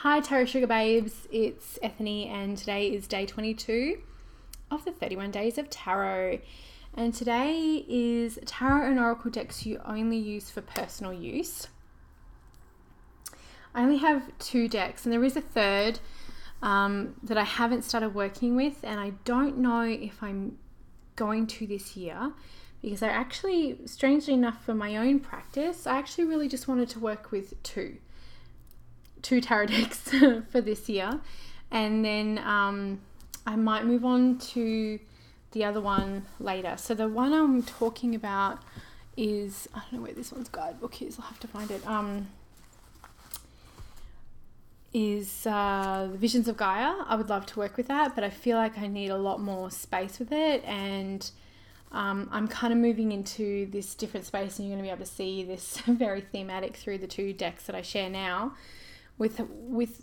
Hi Tarot Sugar Babes, it's Ethany and today is day 22 of the 31 days of tarot. And today is tarot and oracle decks you only use for personal use. I only have 2 decks and there is a third that I haven't started working with, and I don't know if I'm going to this year because I actually, strangely enough for my own practice, I actually really just wanted to work with two tarot decks for this year, and then I might move on to the other one later. So the one I'm talking about is, I don't know where this one's guidebook is, I'll have to find it, is the Visions of Gaia. I would love to work with that, but I feel like I need a lot more space with it, and I'm kind of moving into this different space, and you're going to be able to see this very thematic through the 2 decks that I share now. With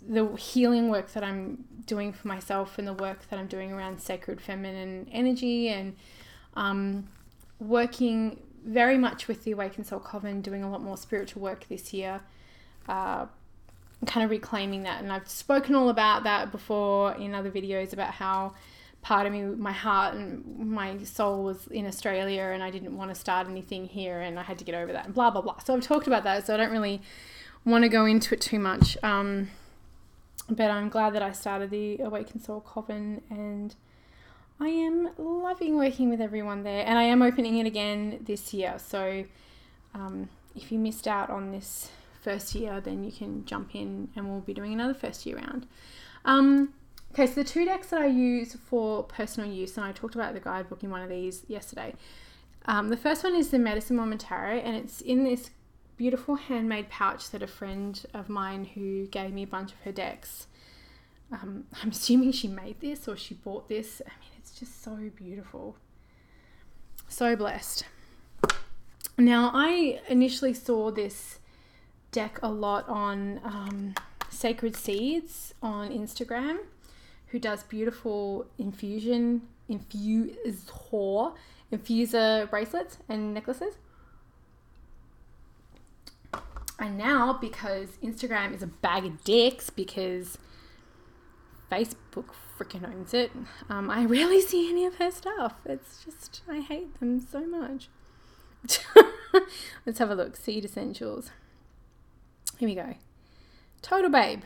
the healing work that I'm doing for myself and the work that I'm doing around sacred feminine energy, and working very much with the Awakened Soul Coven, doing a lot more spiritual work this year, kind of reclaiming that. And I've spoken all about that before in other videos about how part of me, my heart and my soul was in Australia and I didn't want to start anything here and I had to get over that and blah, blah, blah. So I've talked about that, so I don't really want to go into it too much, but I'm glad that I started the Awakened Soul Coven, and I am loving working with everyone there, and I am opening it again this year. So if you missed out on this first year, then you can jump in and we'll be doing another first year round. Okay, so the 2 decks that I use for personal use, and I talked about the guidebook in one of these yesterday. The first one is the Medicine Woman Tarot, and it's in this beautiful handmade pouch that a friend of mine who gave me a bunch of her decks, I'm assuming she made this or she bought this. I mean, it's just so beautiful. So blessed. Now, I initially saw this deck a lot on Sacred Seeds on Instagram, who does beautiful infuser bracelets and necklaces. And now, because Instagram is a bag of dicks, because Facebook freaking owns it, I rarely see any of her stuff. It's just, I hate them so much. Let's have a look. Seed Essentials. Here we go. Total Babe.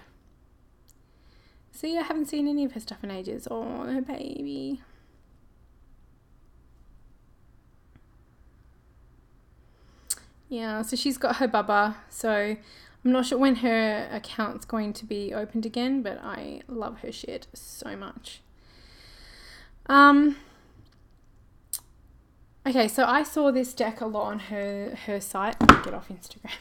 See, I haven't seen any of her stuff in ages. Oh, her baby. Yeah, so she's got her Bubba, so I'm not sure when her account's going to be opened again, but I love her shit so much. Okay, so I saw this deck a lot on her site. Get off Instagram.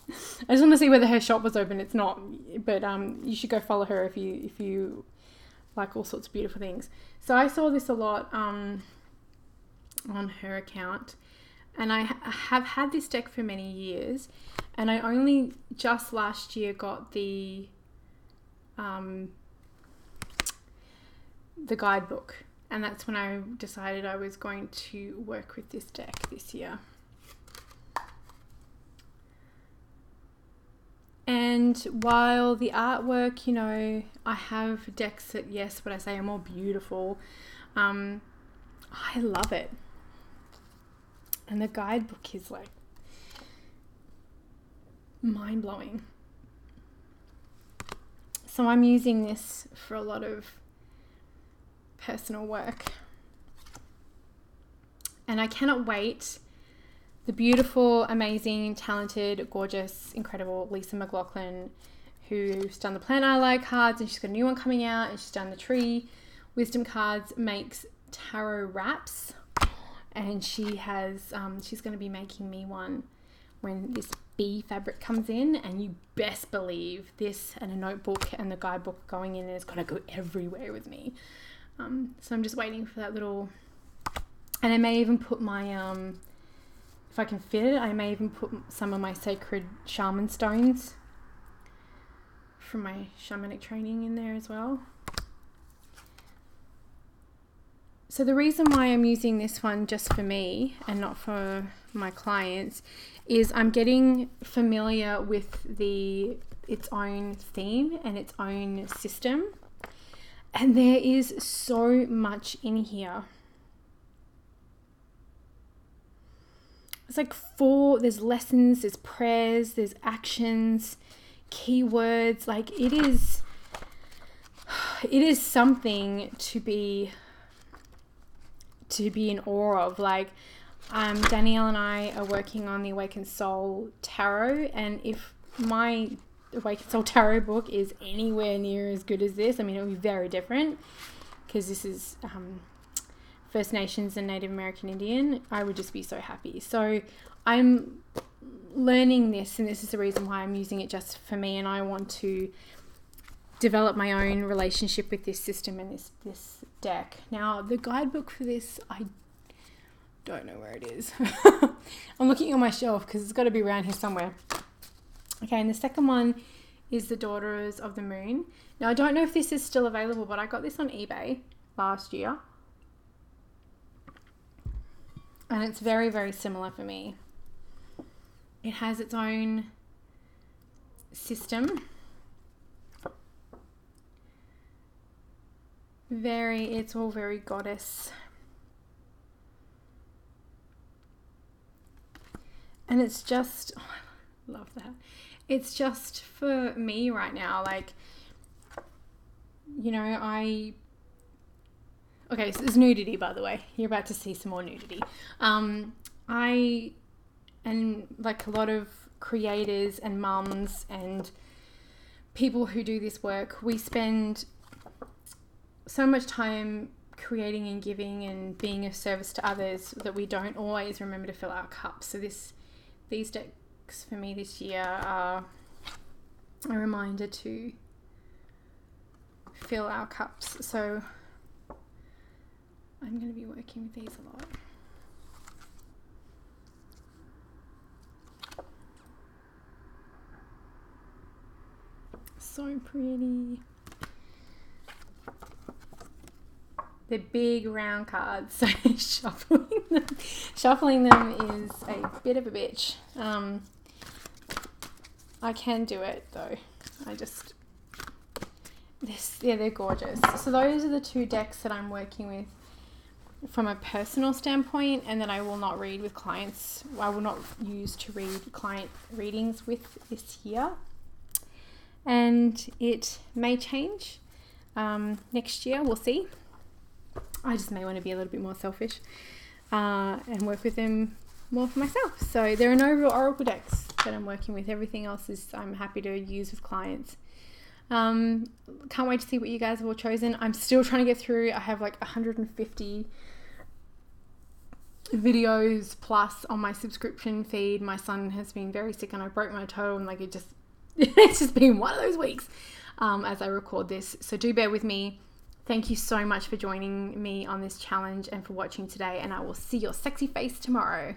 I just want to see whether her shop was open. It's not, but you should go follow her if you like all sorts of beautiful things. So I saw this a lot on her account. And I have had this deck for many years, and I only just last year got the guidebook, and that's when I decided I was going to work with this deck this year. And while the artwork, you know, I have decks that, yes, what I say are more beautiful, I love it. And the guidebook is like mind-blowing. So I'm using this for a lot of personal work. And I cannot wait. The beautiful, amazing, talented, gorgeous, incredible Lisa McLaughlin, who's done the Plant I Like cards, and she's got a new one coming out, and she's done the Tree Wisdom cards, makes tarot wraps. And she has, she's going to be making me one when this bee fabric comes in, and you best believe this and a notebook and the guidebook going in, and it's going to go everywhere with me. So I'm just waiting for that little, and I may even put my, if I can fit it, I may even put some of my sacred shaman stones from my shamanic training in there as well. So the reason why I'm using this one just for me and not for my clients is I'm getting familiar with the its own theme and its own system. And there is so much in here. It's like there's lessons, there's prayers, there's actions, keywords. Like it is something to be in awe of. Like Danielle and I are working on the Awakened Soul Tarot, and if my Awakened Soul Tarot book is anywhere near as good as this, I mean, it'll be very different because this is First Nations and Native American Indian. I would just be so happy. So I'm learning this, and this is the reason why I'm using it just for me, and I want to develop my own relationship with this system and this deck. Now, the guidebook for this, I don't know where it is. I'm looking on my shelf because it's got to be around here somewhere. Okay, and the second one is the Daughters of the Moon. Now, I don't know if this is still available, but I got this on eBay last year. And it's very, very similar for me. It has its own system. It's all very goddess. And it's just, oh, I love that. It's just for me right now. Like, you know, okay, so there's nudity, by the way. You're about to see some more nudity. I, and like a lot of creators and mums and people who do this work, we spend so much time creating and giving and being of service to others that we don't always remember to fill our cups. So these decks for me this year are a reminder to fill our cups. So I'm going to be working with these a lot. So pretty. They're big round cards, so shuffling them is a bit of a bitch. I can do it though. They're gorgeous. So those are the two decks that I'm working with from a personal standpoint, and that I will not read with clients. I will not use to read client readings with this year. And it may change next year. We'll see. I just may want to be a little bit more selfish and work with them more for myself. So there are no real oracle decks that I'm working with. Everything else is I'm happy to use with clients. Can't wait to see what you guys have all chosen. I'm still trying to get through. I have like 150 videos plus on my subscription feed. My son has been very sick and I broke my toe, and like it's just been one of those weeks as I record this. So do bear with me. Thank you so much for joining me on this challenge and for watching today, and I will see your sexy face tomorrow.